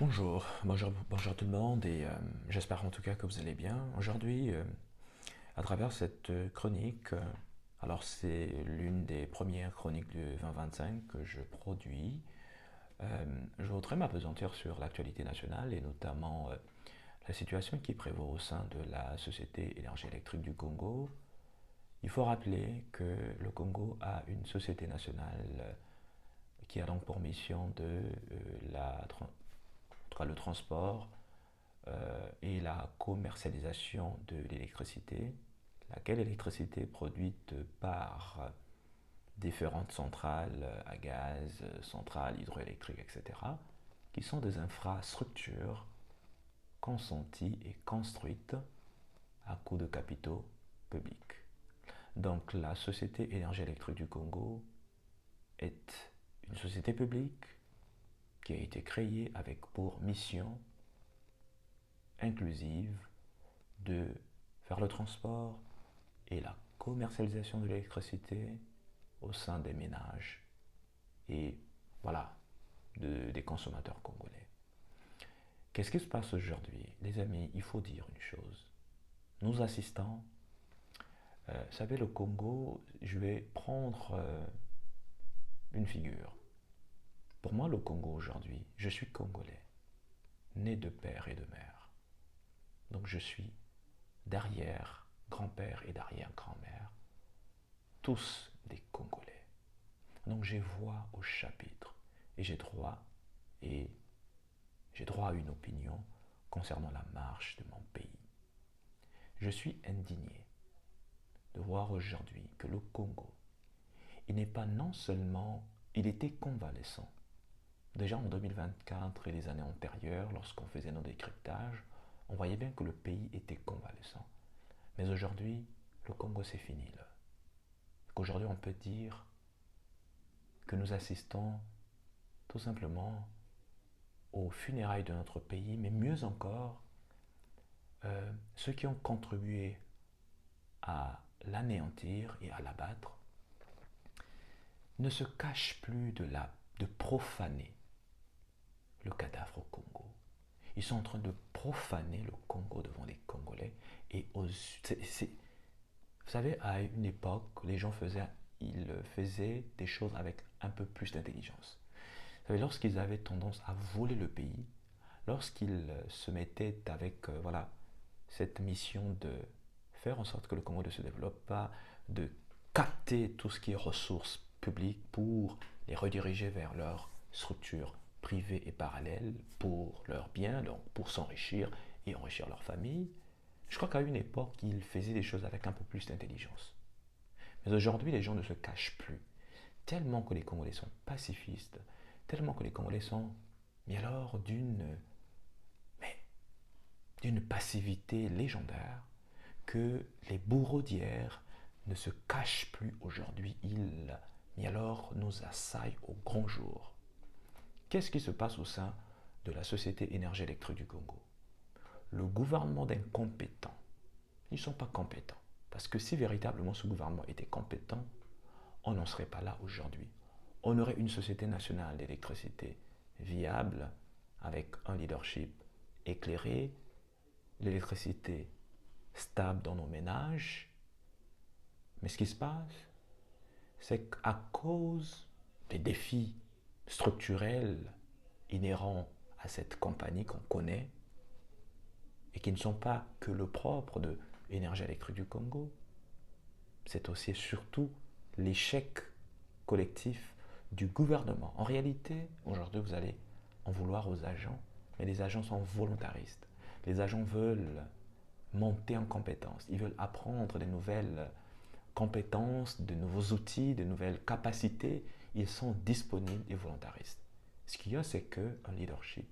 Bonjour tout le monde et j'espère en tout cas que vous allez bien. Aujourd'hui, à travers cette chronique, alors c'est l'une des premières chroniques du 2025 que je produis. Je voudrais m'apesantir sur l'actualité nationale et notamment la situation qui prévaut au sein de la Société énergie électrique du Congo. Il faut rappeler que le Congo a une société nationale qui a donc pour mission de le transport et la commercialisation de l'électricité, laquelle électricité produite par différentes centrales à gaz, centrales hydroélectriques, etc., qui sont des infrastructures consenties et construites à coût de capitaux publics. Donc la Société énergie électrique du Congo est une société publique qui a été créée avec pour mission inclusive de faire le transport et la commercialisation de l'électricité au sein des ménages et voilà, des consommateurs congolais. Qu'est-ce qui se passe aujourd'hui? Les amis, il faut dire une chose. Nous assistons, vous savez, le Congo, je vais prendre une figure. Pour moi, le Congo aujourd'hui, je suis congolais, né de père et de mère. Donc je suis d'arrière grand-père et d'arrière-grand-mère, tous des Congolais. Donc j'ai voix au chapitre et et j'ai droit à une opinion concernant la marche de mon pays. Je suis indigné de voir aujourd'hui que le Congo, il n'est pas non seulement, il était convalescent. Déjà en 2024 et les années antérieures, lorsqu'on faisait nos décryptages, on voyait bien que le pays était convalescent. Mais aujourd'hui, le Congo c'est fini là. Qu'aujourd'hui on peut dire que nous assistons tout simplement aux funérailles de notre pays, mais mieux encore, ceux qui ont contribué à l'anéantir et à l'abattre ne se cachent plus de profaner le cadavre au Congo. Ils sont en train de profaner le Congo devant les Congolais. Vous savez, à une époque, ils faisaient des choses avec un peu plus d'intelligence. Vous savez, lorsqu'ils avaient tendance à voler le pays, lorsqu'ils se mettaient avec voilà, cette mission de faire en sorte que le Congo ne se développe pas, de capter tout ce qui est ressources publiques pour les rediriger vers leurs structures privées et parallèles pour leurs biens, donc pour s'enrichir et enrichir leur famille. Je crois qu'à une époque, ils faisaient des choses avec un peu plus d'intelligence. Mais aujourd'hui, les gens ne se cachent plus. Tellement que les Congolais sont pacifistes, tellement que les Congolais sont, mais alors, d'une passivité légendaire, que les bourreaux d'hier ne se cachent plus aujourd'hui. Mais alors, nous assaillent au grand jour. Qu'est-ce qui se passe au sein de la Société énergie électrique du Congo? Le gouvernement d'incompétents. Ils ne sont pas compétents. Parce que si véritablement ce gouvernement était compétent, on n'en serait pas là aujourd'hui. On aurait une société nationale d'électricité viable, avec un leadership éclairé, l'électricité stable dans nos ménages. Mais ce qui se passe, c'est qu'à cause des défis structurels inhérents à cette compagnie qu'on connaît, et qui ne sont pas que le propre de l'énergie électrique du Congo, c'est aussi et surtout l'échec collectif du gouvernement. En réalité, aujourd'hui, vous allez en vouloir aux agents, mais les agents sont volontaristes. Les agents veulent monter en compétences, ils veulent apprendre des nouvelles compétences, de nouveaux outils, de nouvelles capacités. Ils sont disponibles et volontaristes. Ce qu'il y a, c'est qu'un leadership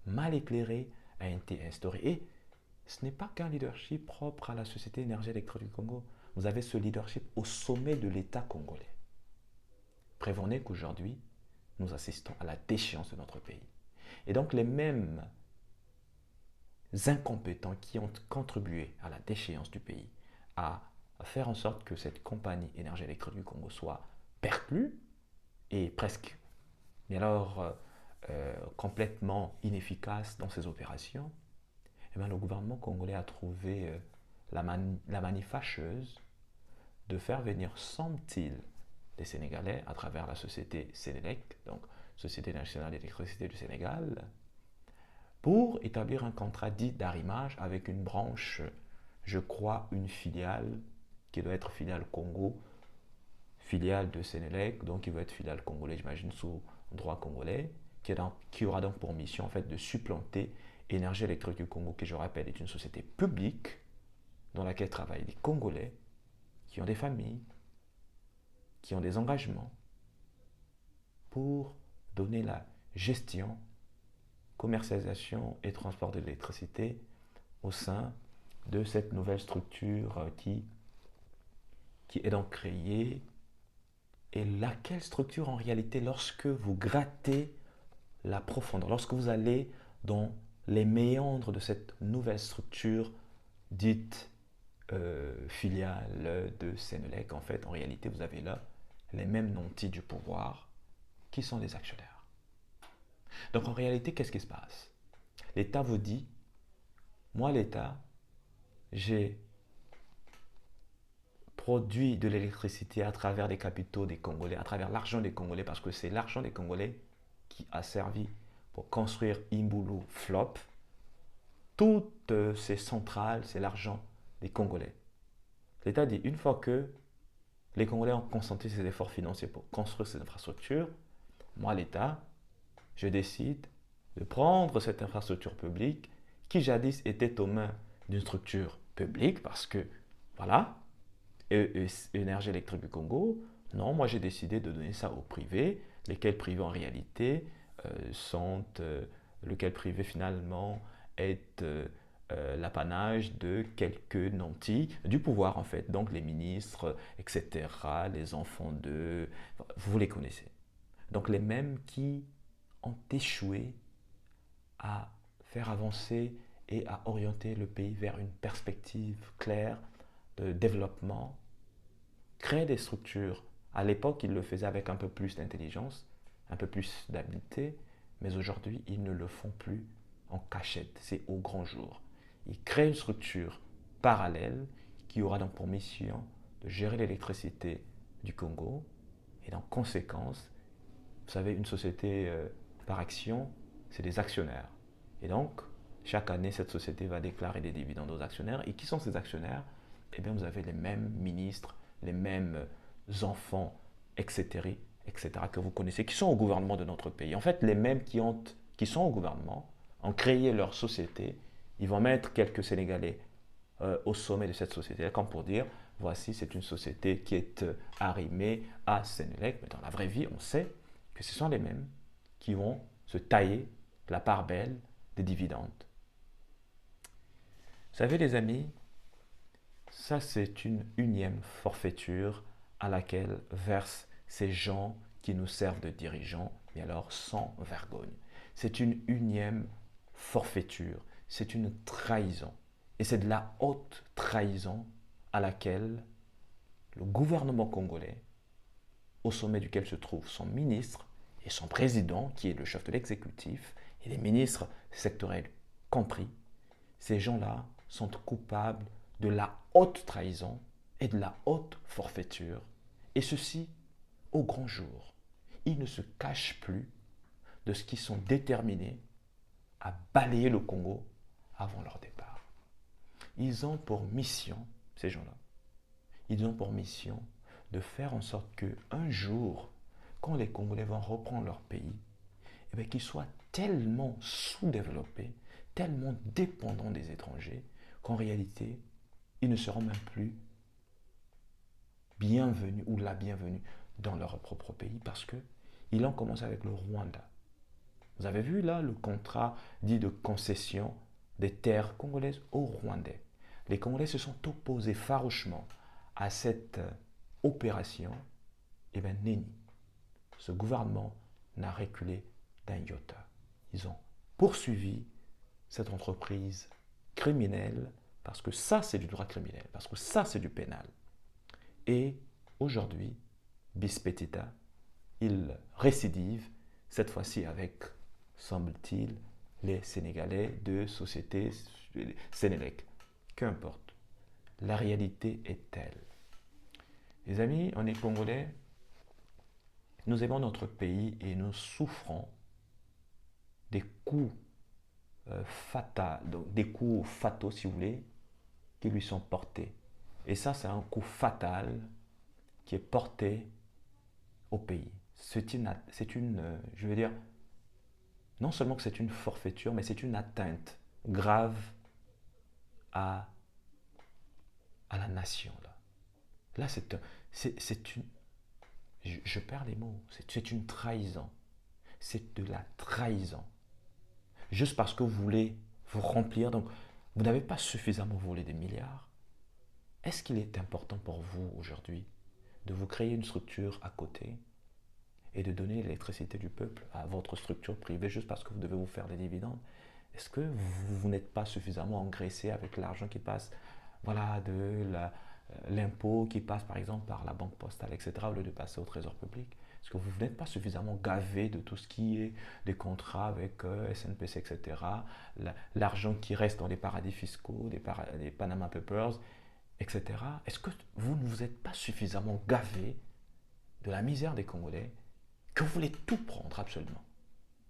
mal éclairé a été instauré. Et ce n'est pas qu'un leadership propre à la Société énergie électrique du Congo. Vous avez ce leadership au sommet de l'État congolais. Prévenez qu'aujourd'hui, nous assistons à la déchéance de notre pays. Et donc les mêmes incompétents qui ont contribué à la déchéance du pays, à faire en sorte que cette compagnie énergie électrique du Congo soit perclue et presque, mais alors complètement inefficace dans ses opérations, eh bien, le gouvernement congolais a trouvé la manie fâcheuse de faire venir, semble-t-il, des Sénégalais à travers la société Sénélec, donc Société nationale d'électricité du Sénégal, pour établir un contrat dit d'arrimage avec une branche, je crois, une filiale qui doit être filiale Congo, filiale de Sénélec, donc qui va être filiale congolaise, j'imagine, sous droit congolais, qui aura donc pour mission en fait de supplanter Énergie électrique du Congo, qui je rappelle est une société publique dans laquelle travaillent des Congolais qui ont des familles, qui ont des engagements pour donner la gestion, commercialisation et transport de l'électricité au sein de cette nouvelle structure qui est donc créée. Et laquelle structure en réalité, lorsque vous grattez la profondeur, lorsque vous allez dans les méandres de cette nouvelle structure dite filiale de Sénélec, en fait, en réalité, vous avez là les mêmes nantis du pouvoir qui sont les actionnaires. Donc en réalité, qu'est-ce qui se passe? L'État vous dit, moi l'État, j'ai produit de l'électricité à travers les capitaux des Congolais, à travers l'argent des Congolais, parce que c'est l'argent des Congolais qui a servi pour construire Imbulu Flop. Toutes ces centrales, c'est l'argent des Congolais. L'État dit, une fois que les Congolais ont consenti ces efforts financiers pour construire ces infrastructures, moi l'État, je décide de prendre cette infrastructure publique qui jadis était aux mains d'une structure publique parce que, voilà, Énergie électrique du Congo, non, moi j'ai décidé de donner ça au privé, lesquels privés en réalité lequel privé finalement est l'apanage de quelques nantis du pouvoir en fait, donc les ministres, etc., les enfants d'eux, vous les connaissez. Donc les mêmes qui ont échoué à faire avancer et à orienter le pays vers une perspective claire de développement, créer des structures. À l'époque, ils le faisaient avec un peu plus d'intelligence, un peu plus d'habileté, mais aujourd'hui, ils ne le font plus en cachette, c'est au grand jour. Ils créent une structure parallèle qui aura donc pour mission de gérer l'électricité du Congo et en conséquence, vous savez, une société par action, c'est des actionnaires. Et donc, chaque année, cette société va déclarer des dividendes aux actionnaires. Et qui sont ces actionnaires? Eh bien, vous avez les mêmes ministres, les mêmes enfants, etc., etc., que vous connaissez, qui sont au gouvernement de notre pays. En fait, les mêmes qui sont au gouvernement ont créé leur société. Ils vont mettre quelques Sénégalais au sommet de cette société, comme pour dire, voici, c'est une société qui est arrimée à Sénélec. Mais dans la vraie vie, on sait que ce sont les mêmes qui vont se tailler la part belle des dividendes. Vous savez les amis, ça c'est une unième forfaiture à laquelle versent ces gens qui nous servent de dirigeants, mais alors sans vergogne. C'est une unième forfaiture, c'est une trahison. Et c'est de la haute trahison à laquelle le gouvernement congolais, au sommet duquel se trouve son ministre et son président, qui est le chef de l'exécutif, et les ministres sectoriels compris, ces gens-là sont coupables de la haute trahison et de la haute forfaiture, et ceci au grand jour. Ils ne se cachent plus de ce qu'ils sont déterminés à balayer le Congo avant leur départ. Ils ont pour mission, ces gens-là, ils ont pour mission de faire en sorte qu'un jour, quand les Congolais vont reprendre leur pays, eh bien, qu'ils soient tellement sous-développés, tellement dépendants des étrangers, qu'en réalité, ils ne seront même plus bienvenus ou la bienvenue dans leur propre pays parce qu'ils ont commencé avec le Rwanda. Vous avez vu là le contrat dit de concession des terres congolaises aux Rwandais. Les Congolais se sont opposés farouchement à cette opération. Eh bien, nenni. Ce gouvernement n'a reculé d'un iota. Ils ont poursuivi cette entreprise criminelle parce que ça, c'est du droit criminel, parce que ça, c'est du pénal. Et aujourd'hui, bis petita, il récidive, cette fois-ci avec semble-t-il, les Sénégalais de société Sénélec. Qu'importe. La réalité est telle. Les amis, on est Congolais, nous aimons notre pays et nous souffrons des coups fatals, donc des coups fataux, si vous voulez, qui lui sont portés. Et ça, c'est un coup fatal qui est porté au pays. Je veux dire, non seulement que c'est une forfaiture, mais c'est une atteinte grave à, à la nation. Là c'est une, je perds les mots, c'est une trahison. C'est de la trahison. Juste parce que vous voulez vous remplir, donc vous n'avez pas suffisamment volé des milliards. Est-ce qu'il est important pour vous aujourd'hui de vous créer une structure à côté et de donner l'électricité du peuple à votre structure privée juste parce que vous devez vous faire des dividendes? Est-ce que vous n'êtes pas suffisamment engraissé avec l'argent qui passe, voilà, l'impôt qui passe par exemple par la banque postale, etc., au lieu de passer au trésor public? Est-ce que vous n'êtes pas suffisamment gavé de tout ce qui est des contrats avec SNPC, etc., l'argent qui reste dans les paradis fiscaux, des Panama Papers, etc. Est-ce que vous ne vous êtes pas suffisamment gavé de la misère des Congolais que vous voulez tout prendre absolument?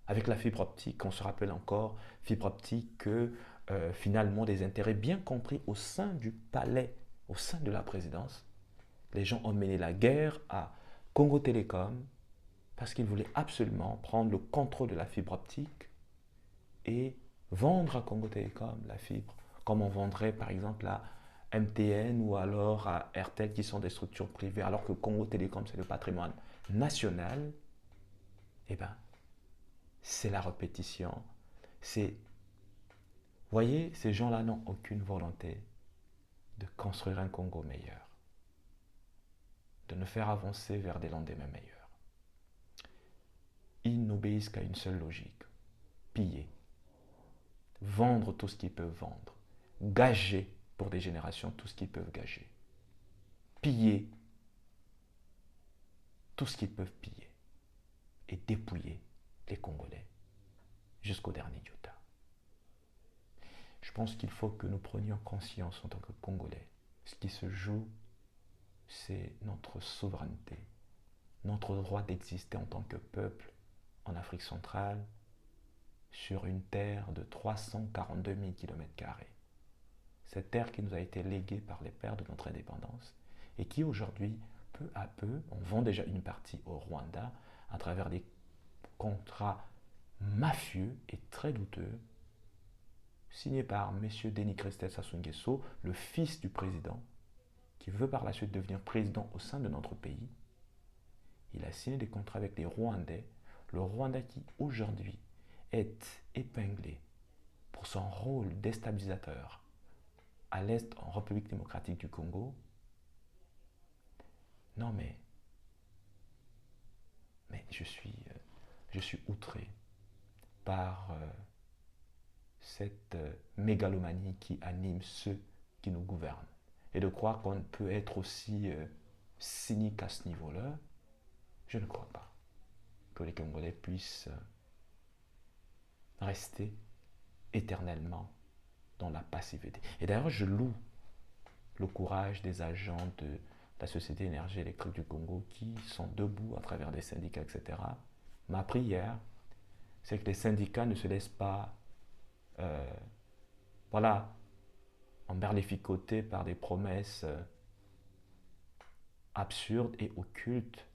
Avec la fibre optique, on se rappelle encore, fibre optique que finalement des intérêts bien compris au sein du palais, au sein de la présidence, les gens ont mené la guerre à Congo Télécom parce qu'ils voulaient absolument prendre le contrôle de la fibre optique et vendre à Congo Télécom la fibre, comme on vendrait par exemple à MTN ou alors à RTL qui sont des structures privées, alors que Congo Télécom c'est le patrimoine national. Eh bien, c'est la répétition. Voyez, ces gens-là n'ont aucune volonté de construire un Congo meilleur, de nous faire avancer vers des lendemains meilleurs. Ils n'obéissent qu'à une seule logique: piller, vendre tout ce qu'ils peuvent vendre, gager pour des générations tout ce qu'ils peuvent gager, piller tout ce qu'ils peuvent piller et dépouiller les Congolais jusqu'au dernier iota. Je pense qu'il faut que nous prenions conscience en tant que Congolais. Ce qui se joue, c'est notre souveraineté, notre droit d'exister en tant que peuple en Afrique centrale sur une terre de 342 000 km². Cette terre qui nous a été léguée par les pères de notre indépendance et qui aujourd'hui, peu à peu, on vend déjà une partie au Rwanda à travers des contrats mafieux et très douteux signés par M. Denis Christel Sassou Nguesso, le fils du président, qui veut par la suite devenir président au sein de notre pays. Il a signé des contrats avec les Rwandais, le Rwanda qui aujourd'hui est épinglé pour son rôle déstabilisateur à l'est en République démocratique du Congo. Non mais je suis outré par cette mégalomanie qui anime ceux qui nous gouvernent. Et de croire qu'on peut être aussi cynique à ce niveau-là, je ne crois pas que les Congolais puissent rester éternellement dans la passivité. Et d'ailleurs, je loue le courage des agents de la Société Énergie électrique du Congo qui sont debout à travers des syndicats, etc. Ma prière, c'est que les syndicats ne se laissent pas emberlificoter par des promesses absurdes et occultes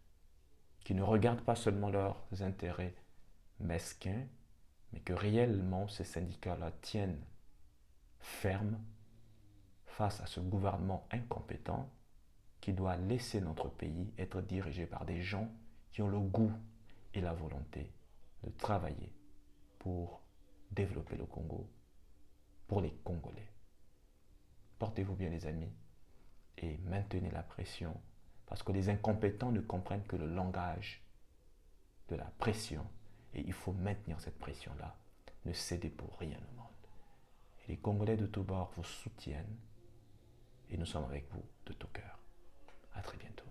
qui ne regardent pas seulement leurs intérêts mesquins, mais que réellement ces syndicats-là tiennent ferme face à ce gouvernement incompétent qui doit laisser notre pays être dirigé par des gens qui ont le goût et la volonté de travailler pour développer le Congo, pour les Congolais. Portez-vous bien les amis et maintenez la pression parce que les incompétents ne comprennent que le langage de la pression et il faut maintenir cette pression-là. Ne cédez pour rien au monde. Et les Congolais de tous bords vous soutiennent et nous sommes avec vous de tout cœur. À très bientôt.